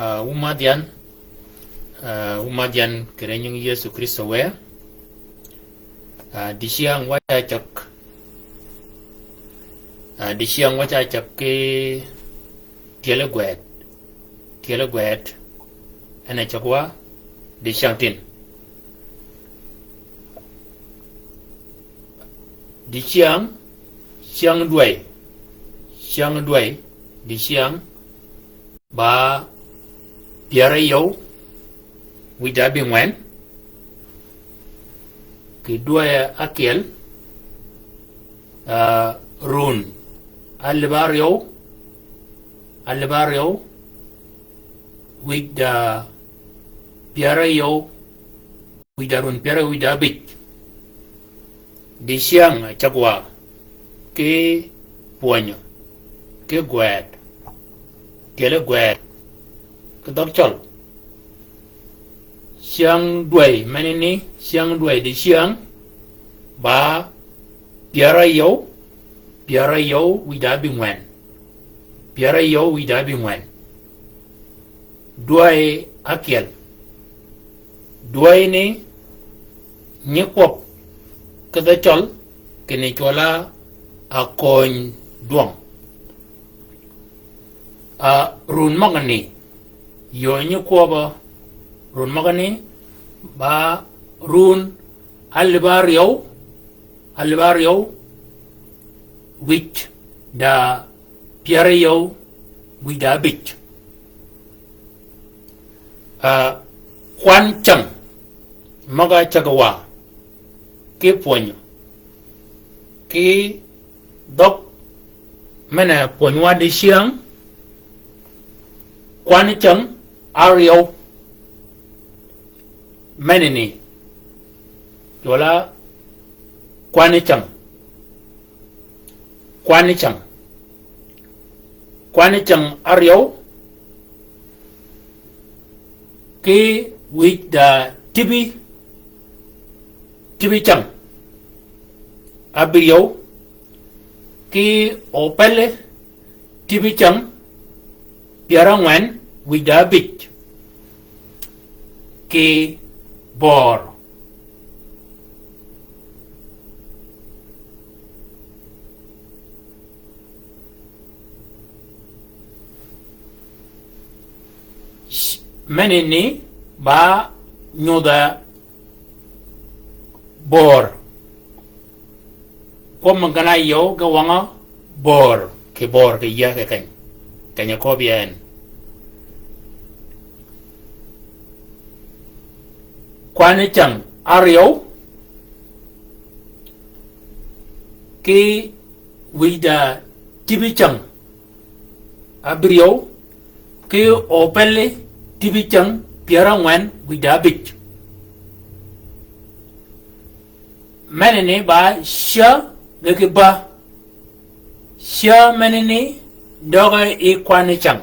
umadian kerenyang Yesu Kristo we disiang wacha chak ke tiele gwet ene chakwa disiang tin siang duai disiang ba biara yo wida bingwen ki duaya akel run albario wida biara yo wida run biara wida bit di siang chakwa ke puanyo ke gwet kele gwet ke dok chol siang duai manini siang duai di siang ba biara yo wida bingwen duai akel duai ni nyekop ke da chol ke ni chola akon duang run magani yo nyekoba run magani ba run albario which da piario wida bit kwan chang maga chagawa ke ponyo ke dok mena ponywa de siang kwan chang ario menini yola kwan chang ario ke with the tibi chang abiyo ki opele tibi chang piarangwan with the bit ki bor menini ba nyoda bor ko mangana yo ga wanga bor ke ya ke kanya ko bien kwane chang ario ki wida tibi chang abrio ki opele tibi chang piarangwan wida bit menene ba sha leke ba sha menene doga e kwane chang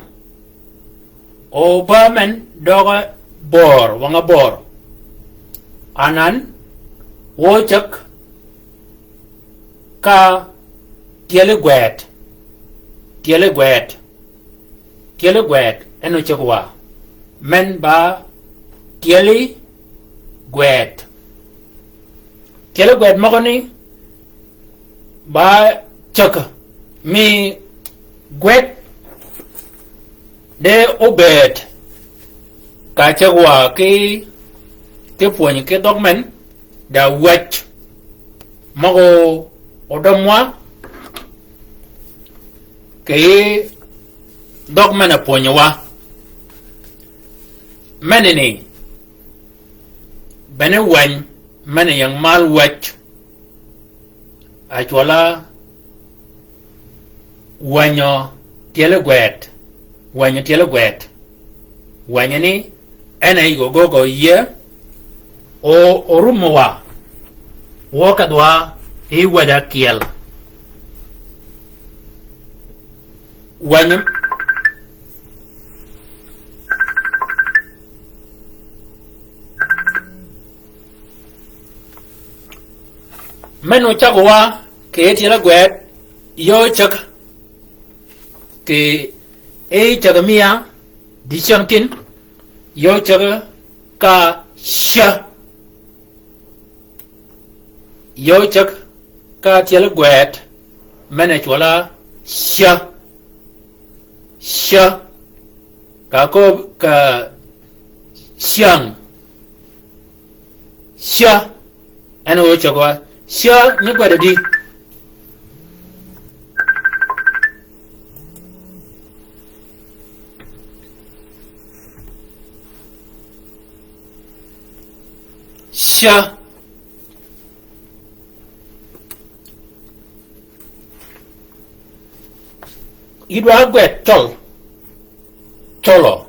o ba men doga bor wanga bor anan wochak ka tiele gwet eno chakwa men ba tiele gwet magoni ba chaka mi gwet de obet ka chakwa ke puany ke dogmen da wet mago odomwa ke dogmen a puanywa menene bene wan mene yang mal wet achola wanyo tiele gwet wanyani ena go ye o orumowa wakadwa e wada kiel wanam meno chakwa ke tiele gwet yo chak ke e chagamia đi chăng tin yo chữ ca sha yo chữ ca chữ quẹt mene chúa là sha sha cả cô cả xiang sha anh ơi cho qua sha nó quẹt đi sha idwa quẹt cholo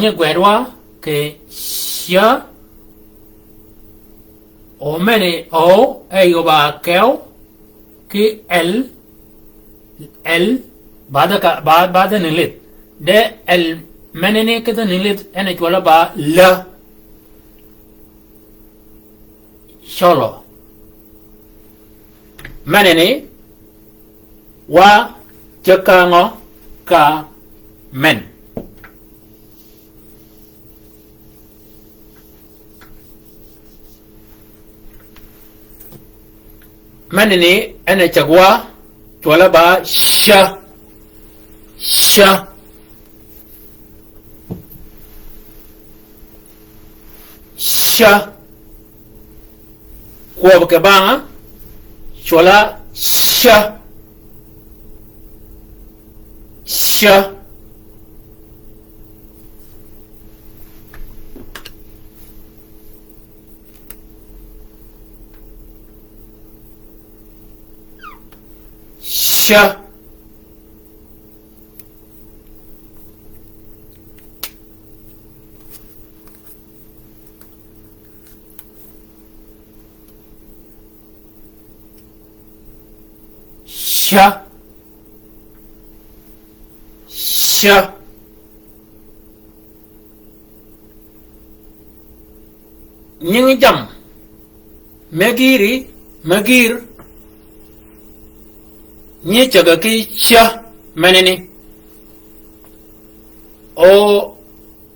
như quẹt wa que sha o mene o ayo ba kéo cái l ba nilit de l mene ne cái nilit ene chola ba la Chollo manene wa jakango ka men manene ana chagwa chola ba sha sha sha kwa ke banga chola sha sha sha sha sha nying jam magir nye chaga ki sha manene o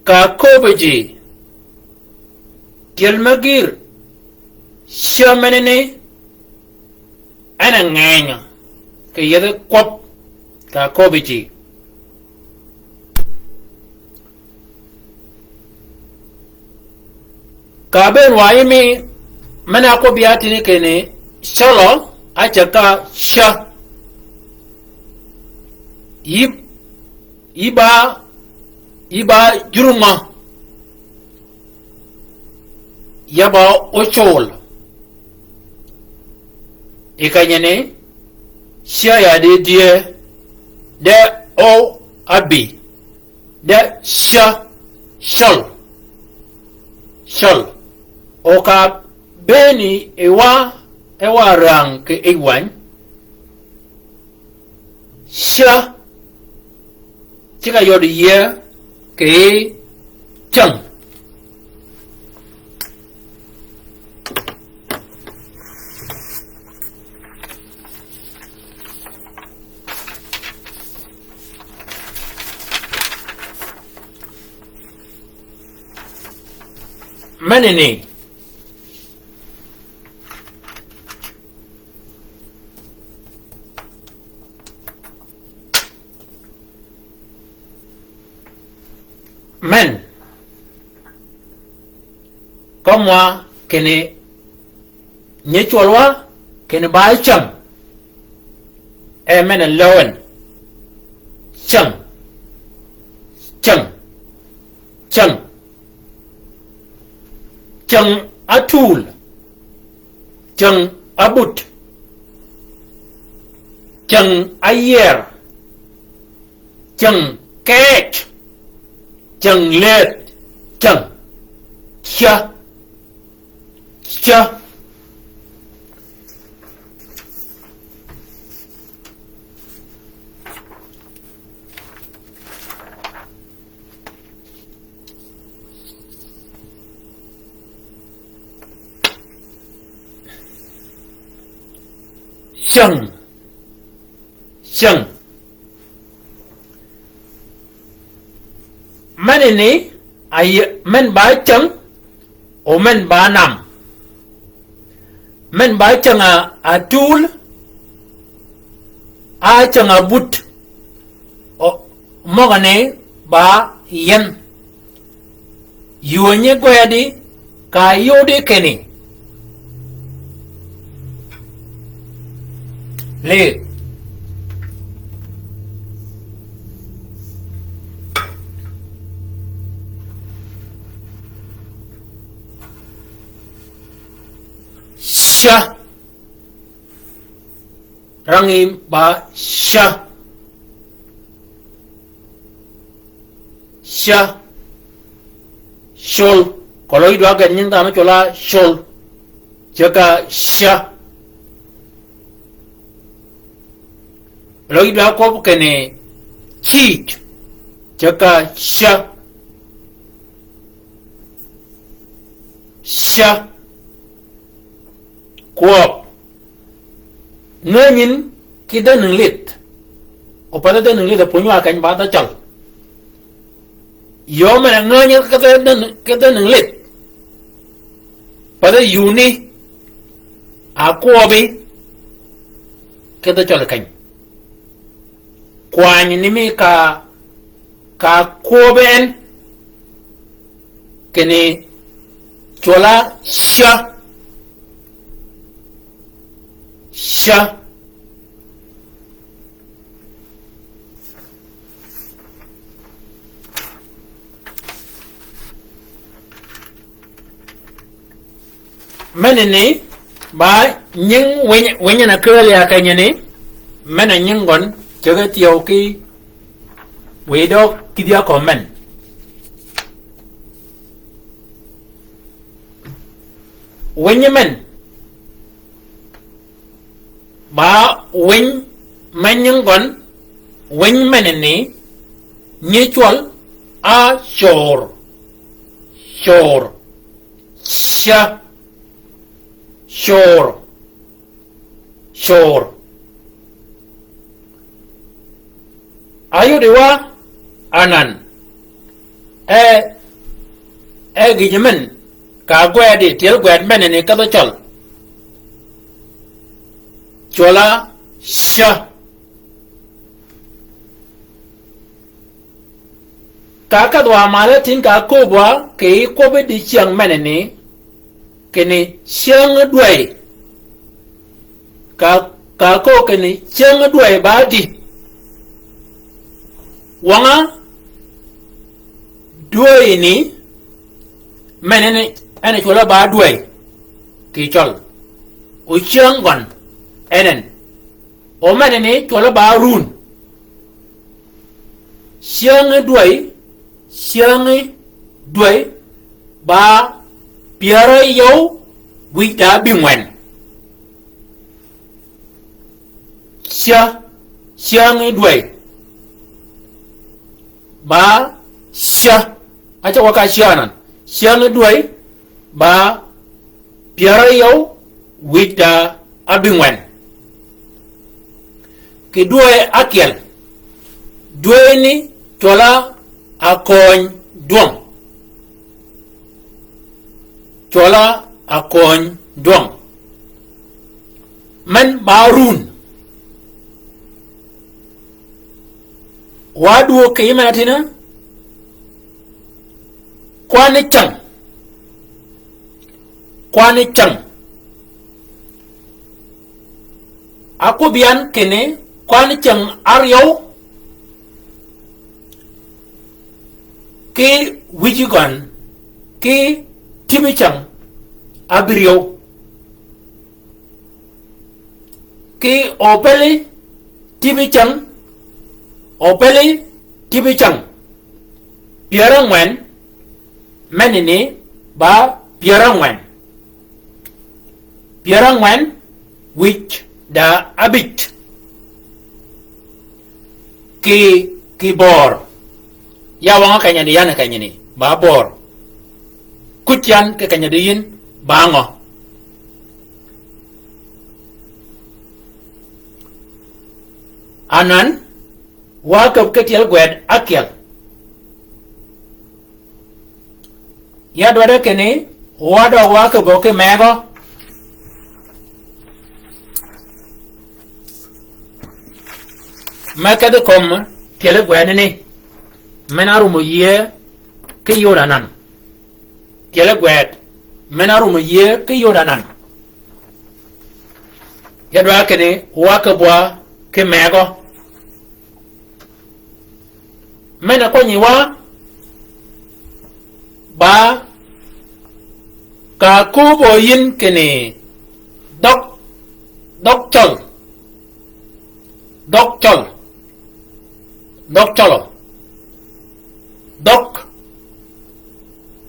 ka kobeji kel magir sha manene ana nganya ke yada kwap ka kobeji ka ben waye mi mana ko biati ne kene Chollo acha ka sha iba juruma yaba ochol ikanyane sha ya de die de o abi de sha shol oka beni ewa rang ke ewan sha chika yodi ye ke chang manene men comme moi kene nyecholwa kene ba cham e men lowen cham atul chang abut chang ayer chang ket chang let chang cha shang Manini ay men ba chang o men ba nam. Men ba chang a tool a chang a but o mogane ba yen yuonye goyadi ka yode keni le sha rangim ba sha sha shol kalau itu agak nyata macam la shol jaga sha kalau itu aku kene cheat jaga sha sha kuap ngin kita nenglit opada kita nenglit punya akan bata cal yo mana ngin kita nenglit pada Yuni aku abi kita cal kan kuan ini mi ka kuben kene cola sha sha manene ba nhưng wenya na kele ya kanyane mana nyingon jaga tioki wedo kidia komen wenya men ba wen manyangon wen manene nyechwal a shor sha shor ayo dewa anan gijemen ka gwadi tel gwad manene ka chol chola sha kaka dwa mala tin ka ko bwa ke ko be di chiang manene kene chiang duai ka ko kene chiang duai ba di wanga duai ni manene ene chola ba duai ki chol o chiang gon enen o manene chola ba run chiang duai ba piara yo wita bingwen chiang duai ba sha acha waka shianan chiang duai ba piara yo wita abingwen ki duai akel duai ni chola akon duang chola akon duang man barun wadu ke matina kwani chang aku bian kene kwani chang aryo ke wijigan ke timichang abrio ke opele timichang piarang wen menene ba piarang wen which da abit ki bor ya wanga kanya di yana kanya ni ba bor kutyan ke kanya di yin bango anan wakab ketial gwed akyal ya dware kene wado wa ke boke mego ma de kom tele gwene ni menaru mo ye ke yora nan tele gwet menaru mo ye ke yora nan ya dware kene wa ke bwa ke mego mena ko ni wa ba ka ko bo yin kene dok chol dok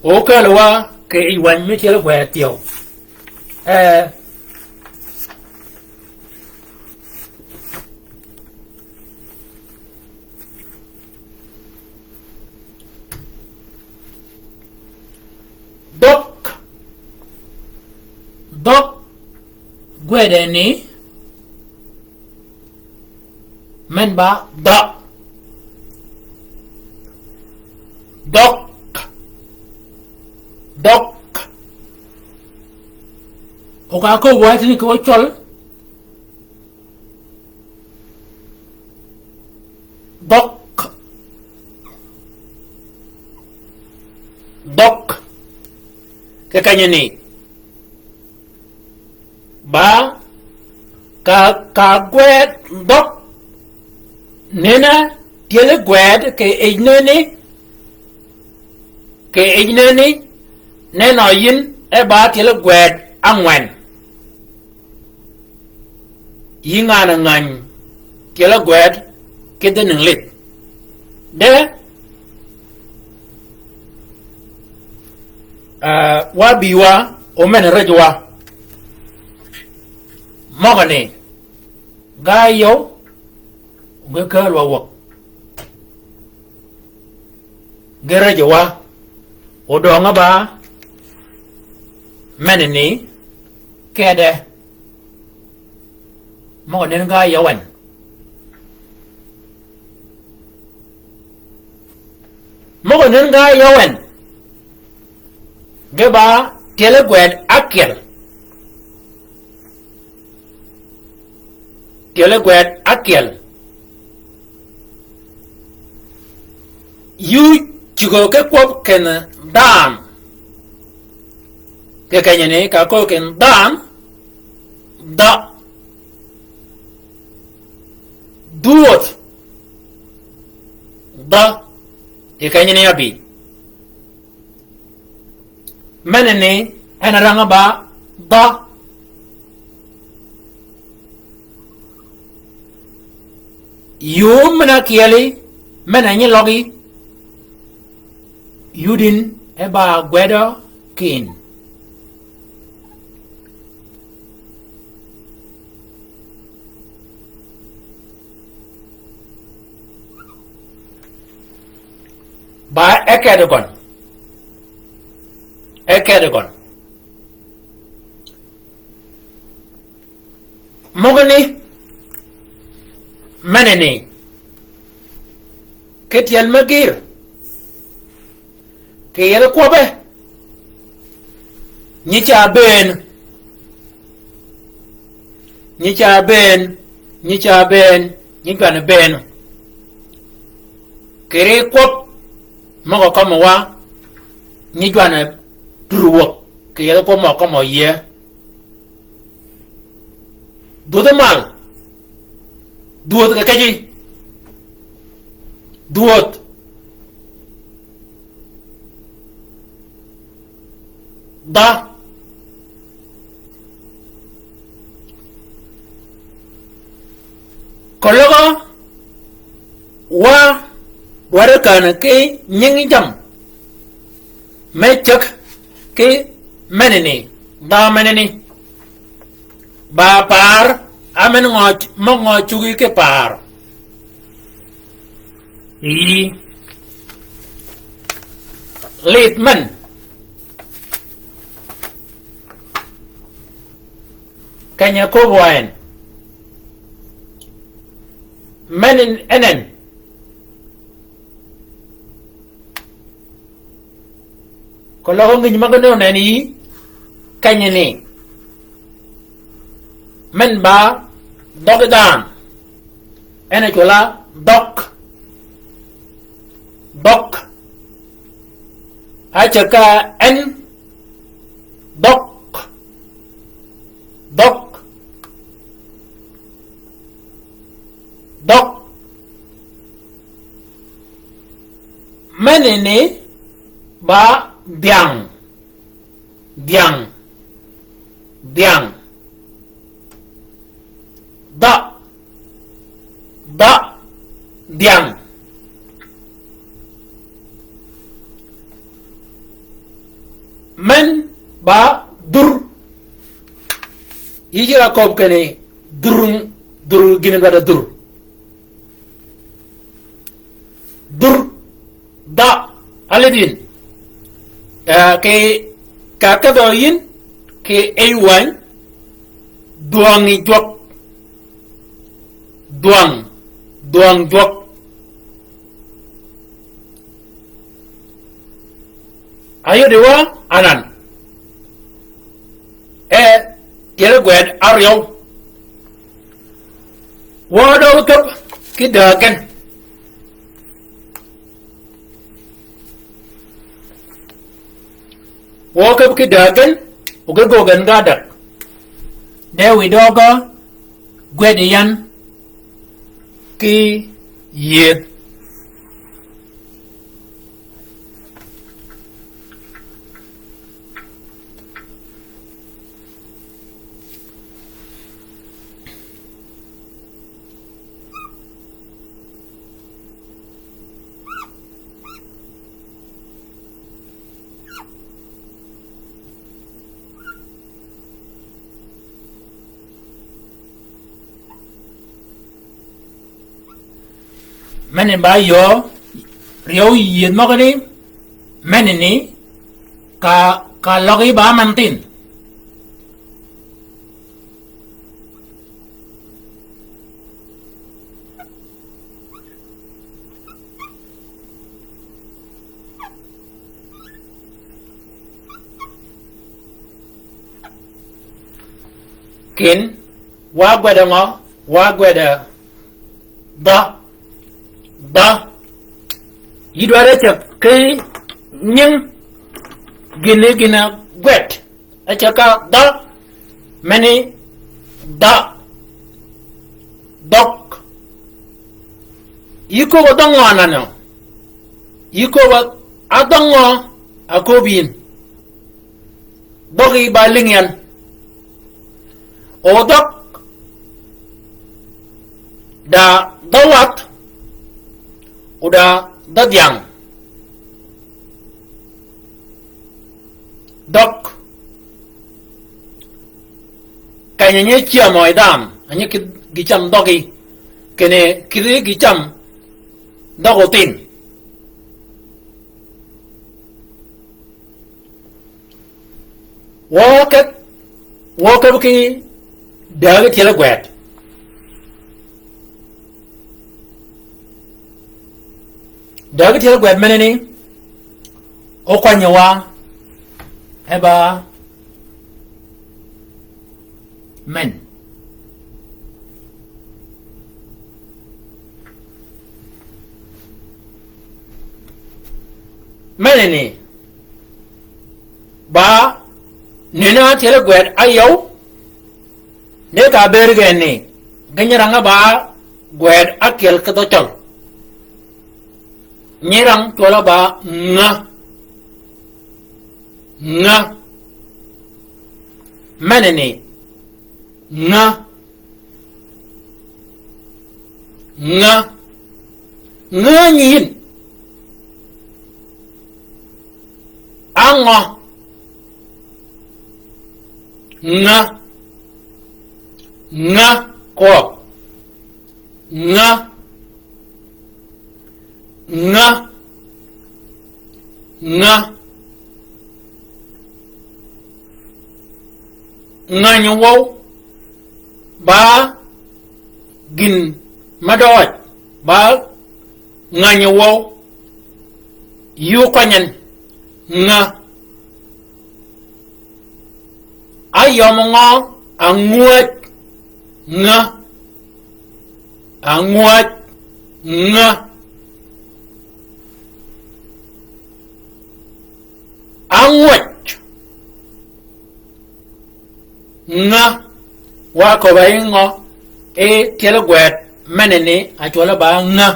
o ka lwa ke I wan mi chelo gwa tio dok gwede ni men ba dok o ka ko wa ni ko chol dok ke kanya ni ba ka gwed dok nena tiele gwed ke ejneni nena yin e ba tiele gwed angwen yingana ngany tiele gwed ke den lit de wa biwa o men rejwa mogane gayo ngeke lwa wak gere jawa odonga ba menini kede mogane gayo wan mogane gayo wan geba telegwed akel yu chigo ke kwop ken dam ke kanyane ka ko ken dam da duot da ke kanyane abi menene enaranga ba da yu mena kiali mena nyi logi yudin eba gwedo kin ba ekedogon mogani menene ketial magir ke yel kobe nyicha ben nyigana ben kere kop mogo kama wa nyigana duruwo ke yel ko mo kama ye mal duot ke kaji duot da kologo wa wara kana ke nyingi jam mechak ke menene da menene ba par amen ngo chugi ke par I litman kanya ko buain menin enen kalau ngi magano nani kanyene men ba dogedan ene chola dok achaka en dok menene ba diang da diang men ba dur yijira ko kene dur ginen bada dur da aledin ke kakadoyin ke aywan duangi jok duang jok ayo dewa anan yele gwed aryo wado kap kidagan wokap kidagan ugagogan gadak dewi dogo gwediyan ki yet menen ba yo riyo yet mo kani menen ni ka logi ba mantin kin wa gweda ngo wa gweda da yidware chap ke nyang gina gwet achaka da mani da dok yiko wadongo anano yiko wad adongo akobin dogi balingyan odok da dawat udah dadyang dok kayaknya cia mau edam hanya gicam dogi kene kiri gicam dogotin woket ki daga tiala gwet daga tiala gwet menene o kwanyawa eba men menene ba nena tiala gwet ayo ne ka bergene ganyaranga ba gwet akel katotol nyerang tola ba nga menene nga nyin ango nga ko nga nyowo ba gin madawat ba nyowo yu kanyan nga ayom ngo anguat nga anguat nga anguat nga wa ko ba ngo e tele gwet menene a chola ba nga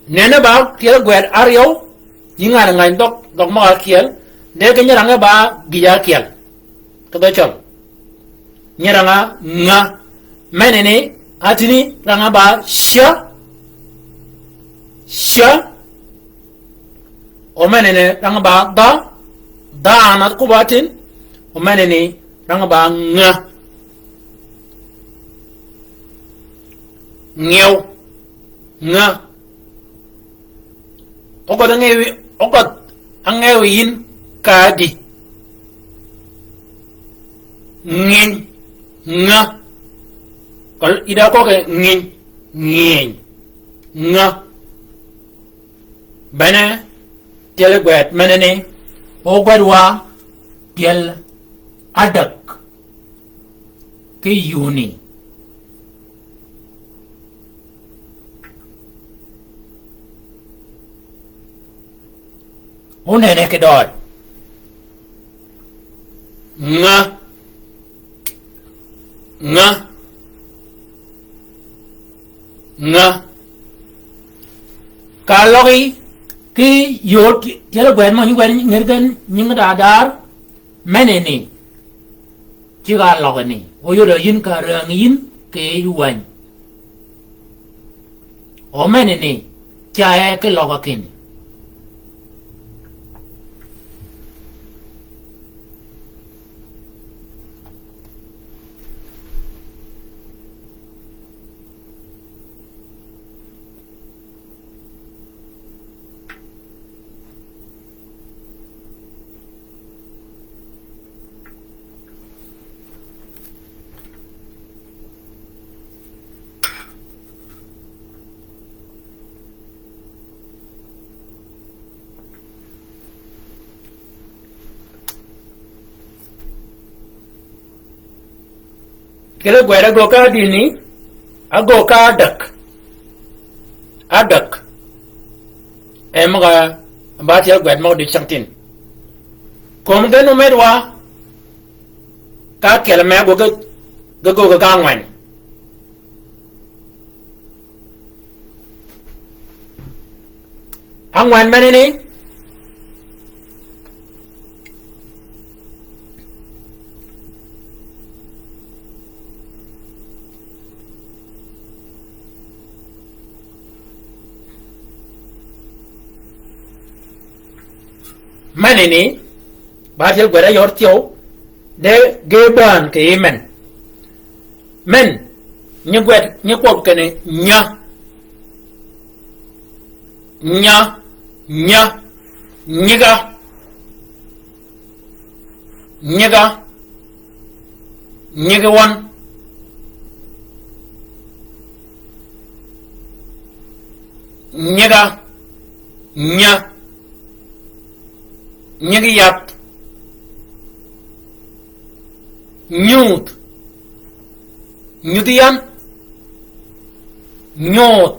nene ba tele gwet aryo yinga ngai dok ma kiel de ke nyaranga ba giya kiel to ba chol nyaranga nga menene atini ranga ba sha o menene ranga ba da anat kubatin o menene ranga ba nga nghèo nga ogot angewi yin kadi ngin nga kal ida ko ke ngin nga bana tele gwet manene ogot wa tel adak ke yuni nene ke đòi nga kalau ki yot jelo gwen mo ngwen ngergen nying da dar menene chi ga logani o yoro yin ka rang yin ke yuan o menene cha e ke logakin kira gwera goka dini agoka adak emga batia gwet mo di chantin kom den no medwa ka kel me go ga ngwan angwan menene manini batil gwera yortio de geban ke men nyegwet nyekwop kene nya nyega wan nyega nya nyegi yap nyut nyutian nyut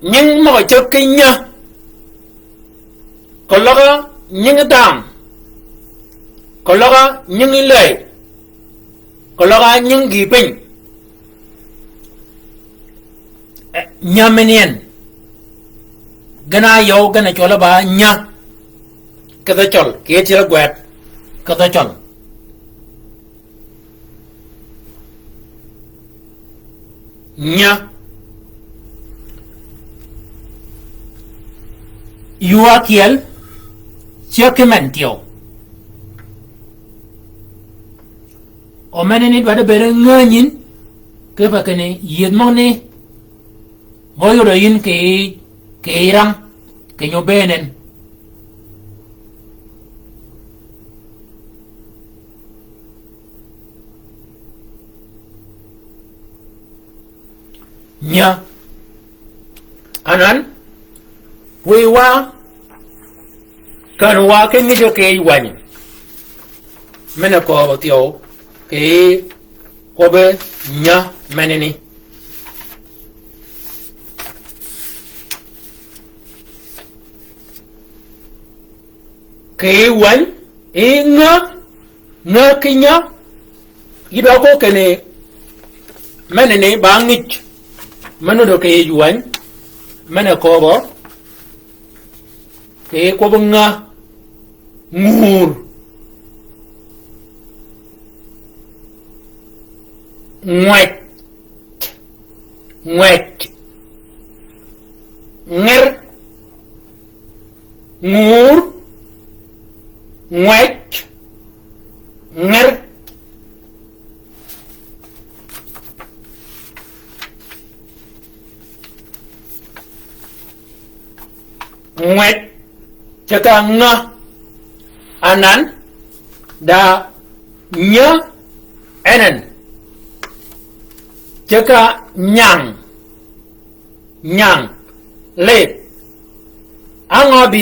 nyeng mo cho kinya kologa nyeng dam kologa nyeng lei kologa nyeng giping nyamenien gana yo gana chola ba nya kada chol ke chira gwet kada chol nya yua kiel chia ke men tio o meneni bada bere nganyin ke ba kene yed moni goyo do yin ke irang ke nyobenen nya anan we wa kan wa ke ni jo ke wani mena ko tio ke ko be nya menini ke wan inga nga kinya ida ko kene menene bangit manu do ke yuan mena ko bo ke ko nga ngur ngwet ngwet nger ngur ngwet nger ngwet chaka nga anan da nya enen chaka nyang le angobi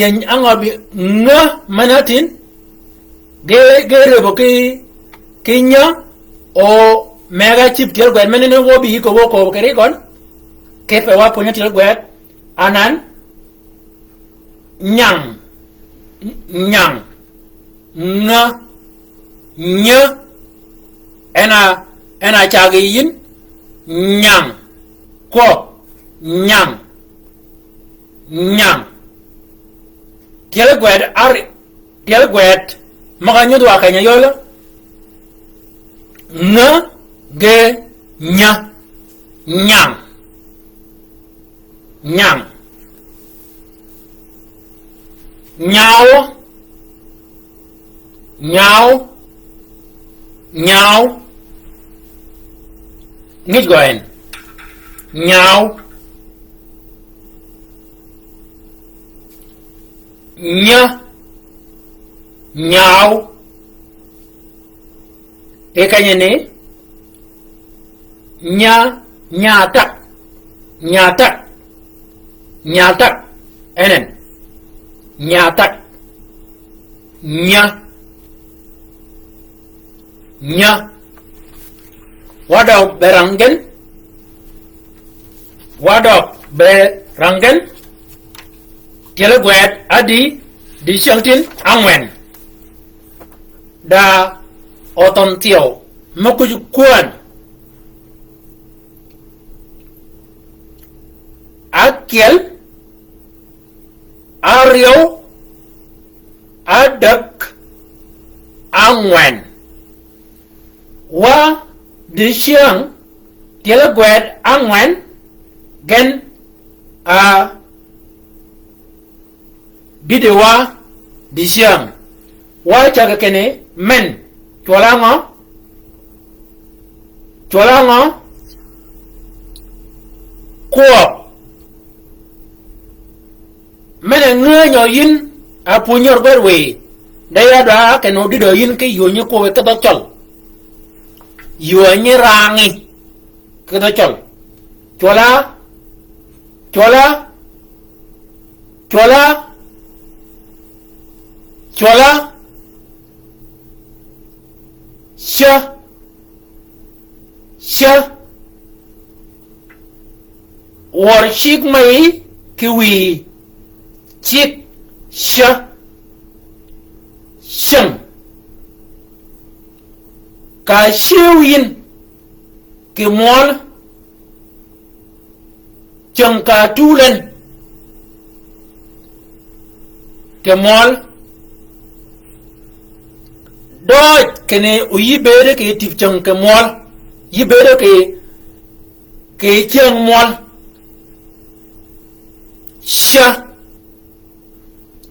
nga manatin ge rebo ki nya o mega chip tiel gwen menene wo bi ko wo ko kere kon ke pe wa punya tiel gwen anan nyang nga nya ena chagi yin nyang ko nyang tiel gwen maka nyodo akanya yolo nga ge nya nyang nyao ngit goen nyao nyao ekanyene nyatak enen nyatak nya wadok berangen kele gwet adi di sheltin angwen da oton tio mokuju kuan akel ario adak angwen wa di siang kele gwet angwen gen a bidewa di siang wa chaga kene men cholango kuop mene nganyo yin a punyor berwe daya da keno dido yin ke yonye kowe ke chol yonye rangi ke chol chola sha warshik mai kiwi chik shan ka shiwin ki mol changka tulen ke mol doj kene uyibere ke tipchang ke mol yibere ke chang mol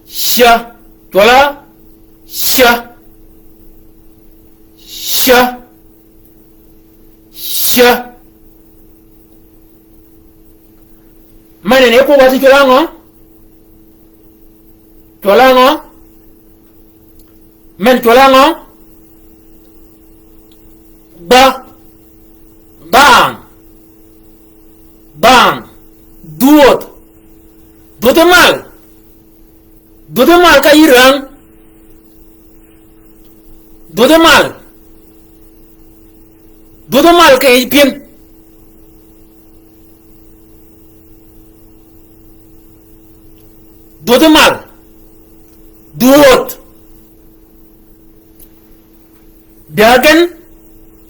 sha tola sha mane ne ko wati tola ngo men tola ngo bang duot mal Dudumal ka irang. Dudumal ka ipin. Dudumal duot dagan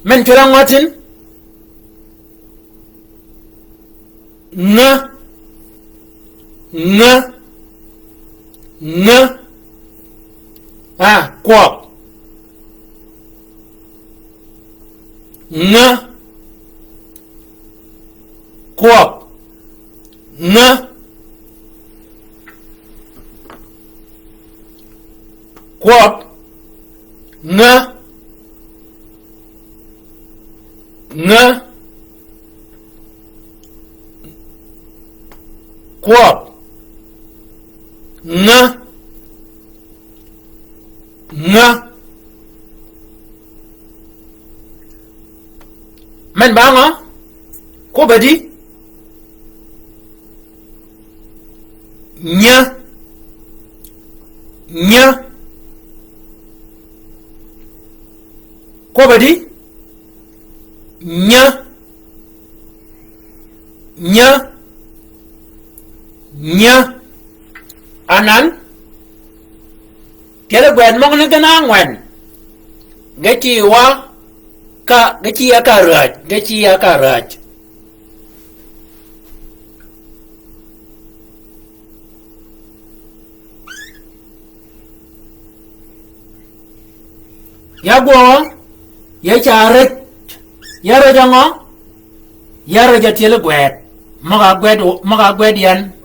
men curang watin nga kwap nga kwap nga kwap nga kwap nga men ba nga ko badi nya ko badi nya anan tiada buat mong na ganangwan gachi wa ka gachi ya karaj ya gua ya charet ya rajango ya raja tiada buat maga buat yan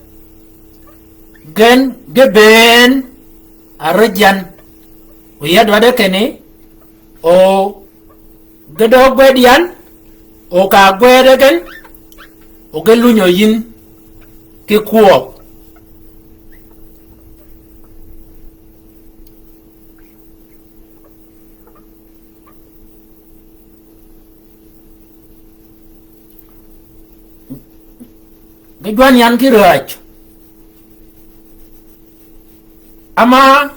gen geben arajan uyad wada kene o gedog bedian o ka gwede gen o gelunyo yin ke kuo gedwan yan ki raj ama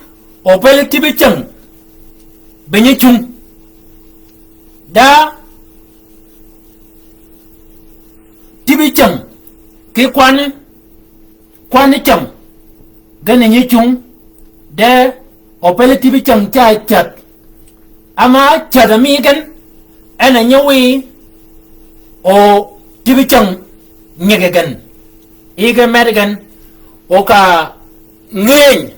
opel tibi chang benye chung da tibi chang ke kwan chang gane nye chung da opel tibi chang cha chat ama chadami gan ana nyawi o tibi chang nyege gan ige mergan o ka ngeng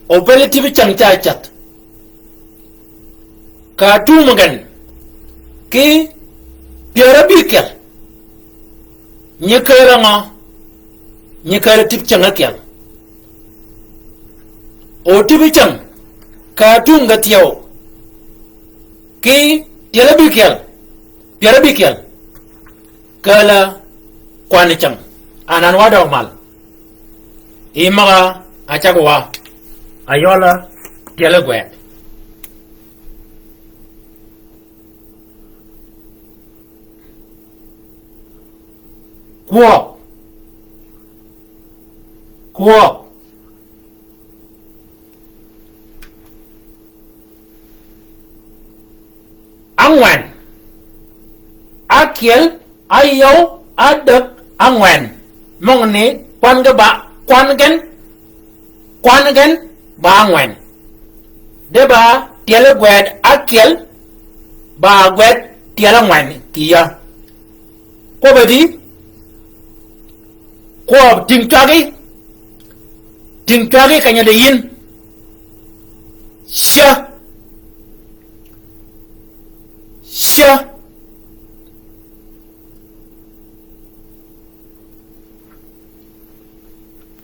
opele tibi chang cha chat ka tu magan ki piara bikel nyekara tip chang akyal o tibi chang ka tu ngatiyo ki piara bikel kala kwani chang anan wada mal imaga achagwa ayola dialogwet kwop angwan akiel ayo adak angwan mongni kwan gen ba angwan deba tiele gwed akiel ba gwed tiele angwan kiya ko bedi ko tingchagi kanya de yin sha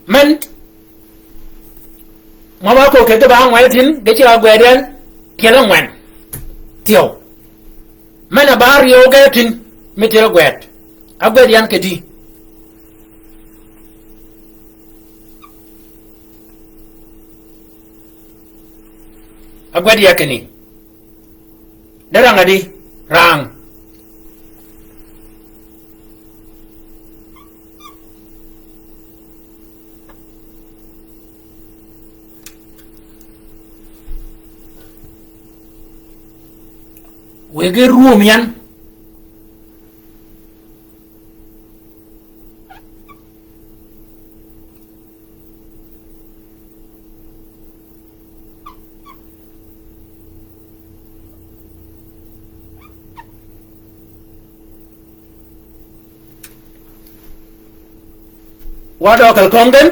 men mama ko ke ba ngwan tin ge chi agweden tiele ngwan tio men ba rio ge tin me tiele gwed agwedian ke di agwadi yakini darang adi rang wege ruom yan wado kal kongen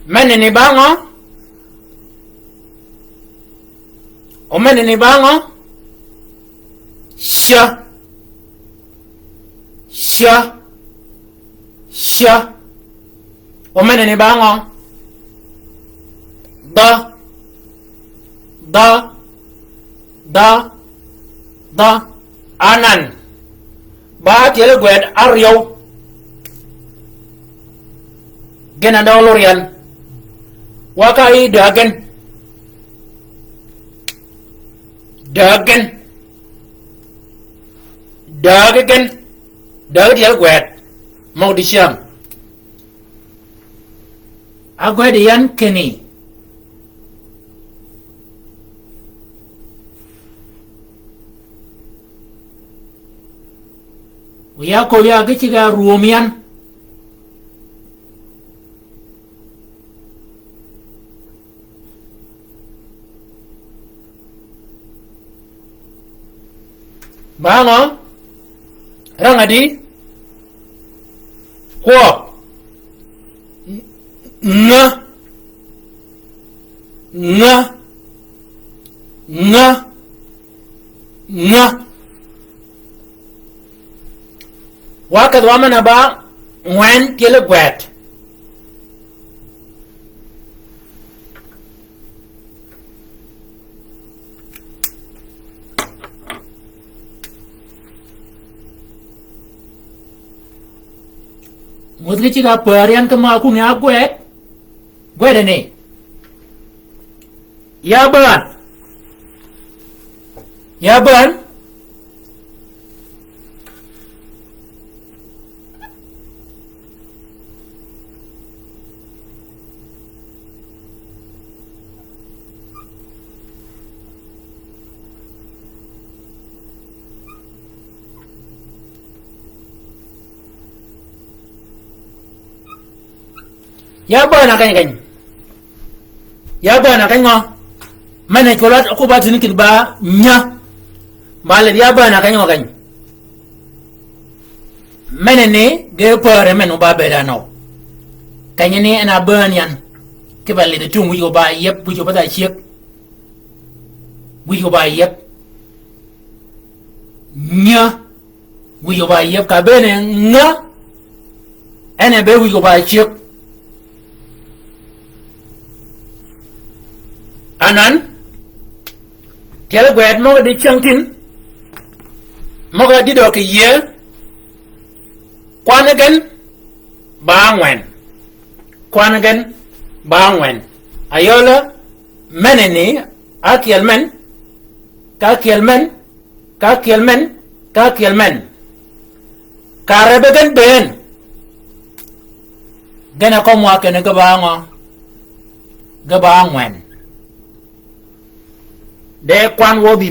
meneni bango o meneni bango sha o meneni bango da anan ba tiel gwed aryo gena dawlorian wakai dagen tiel gwed mau di siam agwed yan keni ya ko ya gichiga ruomian bango rangadi ho nga wakad wamana ba ngwen tiel gwet mudri chiga parian kema aku nya gwet ni ya ban ya bana kan ngo mana kolat aku ba tinikin ba nya male ya bana kan ngo kan mana ne ge pare men ba beda no kan ne ana ban yan ke balle da tun wiyo ba yep wiyo ba da shek wiyo ba yep nya wiyo ba yep ka bene nga ene be wiyo ba shek anan tiel gwet mo di changtin mo ga di do ke ye kwanagen bangwen ayola meneni akiel men karebegen ben gena ko mo akene ga bangwen de kwan wo bi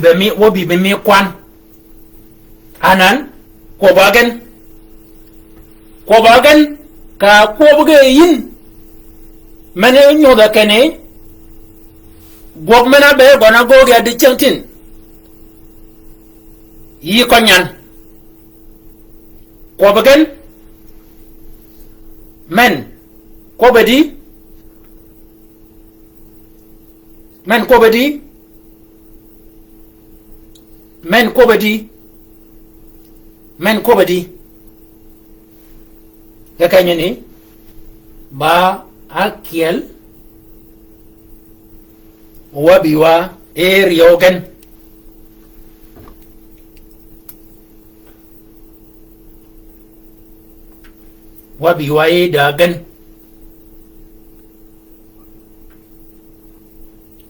be mi kwan anan ko bagen ka ko buge yin mane nyoda kene gog mena be gona goge di changtin yi ko nyan ko bagen men ko bedi men ko bedi ya kanya ni ba akiel wabiwa eriogen wabiwa dagen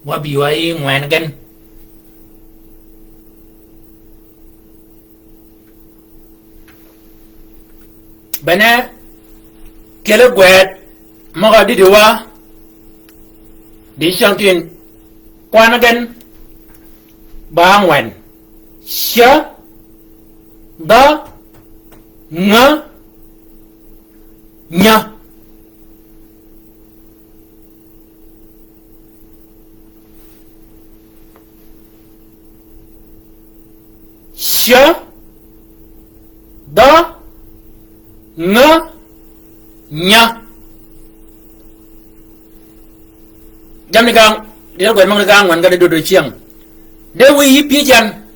wabiwa ngwengen bana kele gwet moga didiwa di shantin kwanagen ba ngwen sha da nga nya sha da nga nya jam ni gang dia gwen mang gang wan ga do chiang de wi pi jan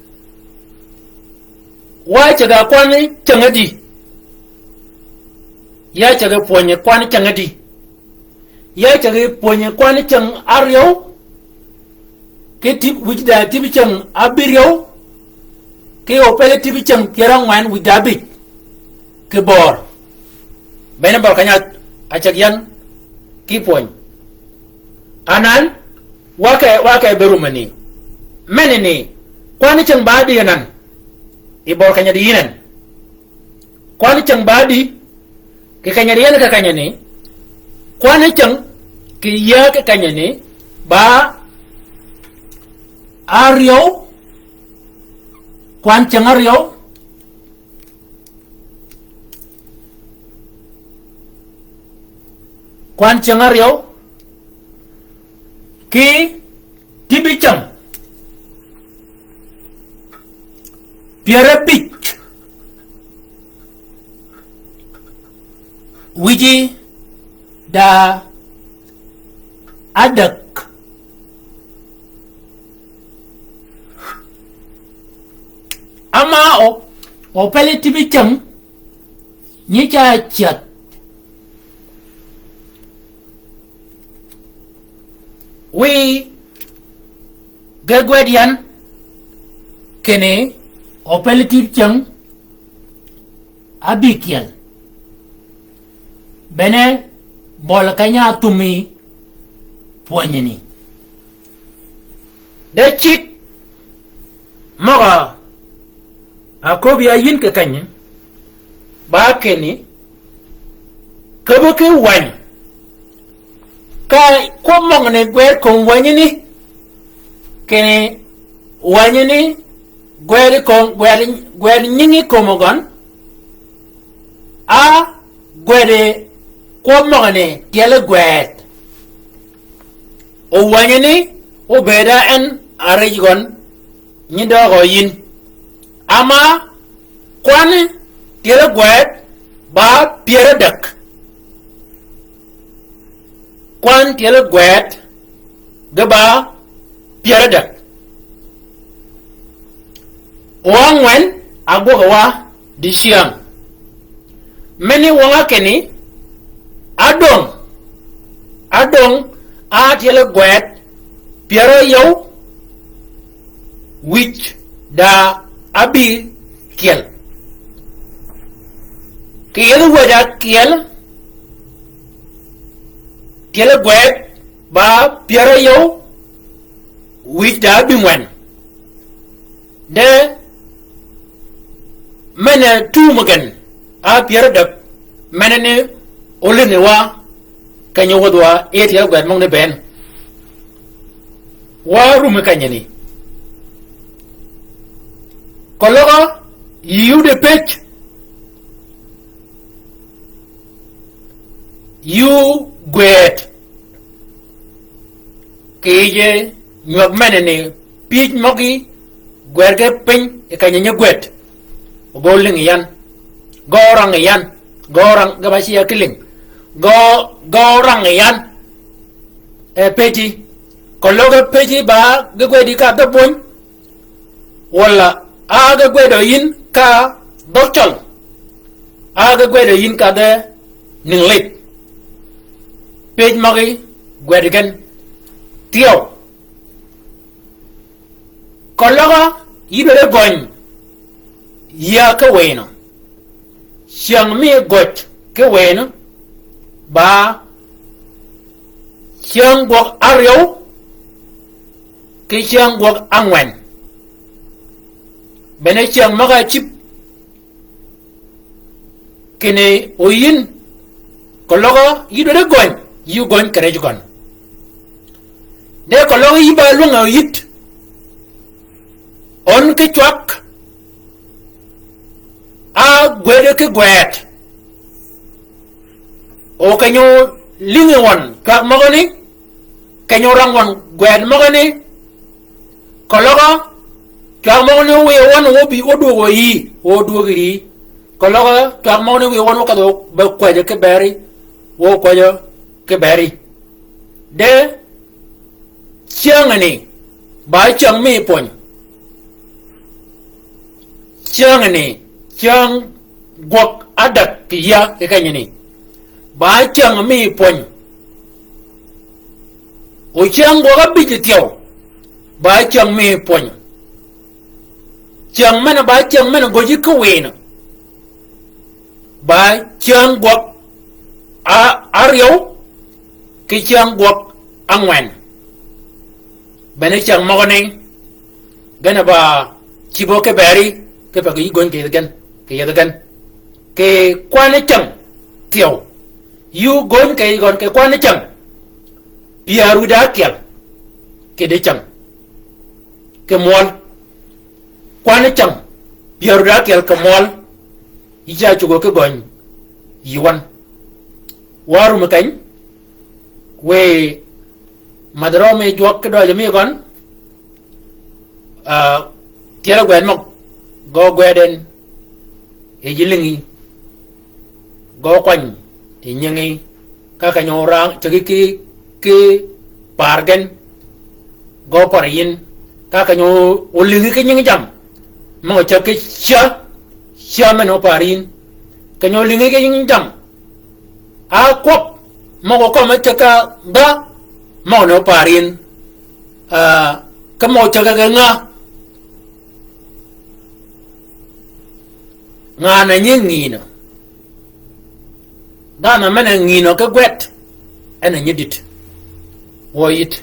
wa cha ga kwan changadi ya cha ga ponye kwan changadi ya cha ga ponye kwan chang aryo ke tip wi da tip chang abiryo ke opele tip chang kerang wan wi dabit ke bor bena bor kanya achagyan ki pon anan wake berumani menene kwani chang badi yanan ibor kanya diinan kwani chang badi ke kanya diyan ka kanya ni kwani chang ke ya ka kanya ni ba aryo kwan chang aryo kwan chang aryo ki tibichang pierabik wiji da adak ama o pele tibichang ni cha chat we gagwedian kene operative chang abikial bene bola kanya tumi poanyani de chik maga akobia yin ke kanya ba kene kaboke wany ka ko mongne gwer ko wanyini kene wanyini gwer nyingi ko mogon a gwere ko mongne tiele gwet o wanyini o beda en arigon nyindo go yin ama kwani tiele gwet ba piere dak kwan tiele gwet gaba piere dak wangwen agwa di siang meni wanga keni adong a tiele gwet piere yow which da abi kiel kiel wada kiel tiele gwet ba piere yow which da abi ngwen de mene tu magan a piere da mene ne olene wa kanyo wadwa e tiele gwet mong ne ben wa rume kanyani kologa you de pech you gwet kije nyok menene pich mogi gwerge piny e kanyanya gwet goling yan gorang yan gorang gabashi ya kiling gorang yan e peji kologa peji ba gwedi ka da bon wala aga gwedo yin ka dokchol aga gwedo yin ka de ninglit pej magi gwedigen tiyo kologa yibere goñ ya ka weno siang mi got ke weno ba siang gok aryo ke siang gok angwen bene siang maga chip kene oyin kologo yidore goñ yu goñ kere jugon de kologo yiba lunga yit on ke chwak ke gwet o kanyo lingi won ka magani kanyo rangon gwet magani kologa ka magani we won obi odugo yi odugi kologa ka magani we won ka do ba kwaje ke beri wo kwaje ke beri de changani ba chang mi pon changani chang gok adak ya ke kanyani ba chang mi pon o chang go ga bijitio ba chang mi pon chang mana ba chang mana go jiko wena ba chang gok a aryo ki chang gok angwen bene chang mogone gana ba chibo ke beri ke pa gi gon ke gan ke ya gan ke kwane chang tio yu gon ke kwane chang piaru da kyal ke de chang ke mol kwane chang piaru da kyal ke mol ija chugo ke gon yiwan waru makan we madro me jok ke do jami gon tiara gwen mok go gweden e jilingi go kwany ti nyangi ka kanyora chagi ki pargen go parin ka kanyo olingi ke nyangi jam mo chake sha meno parin kanyo lingi ke nyangi jam a kop mo ko ma chaka ga mo no parin ka mo chaka ga nga na nyingino dana mena ngino ka gwet ana nyidit woyit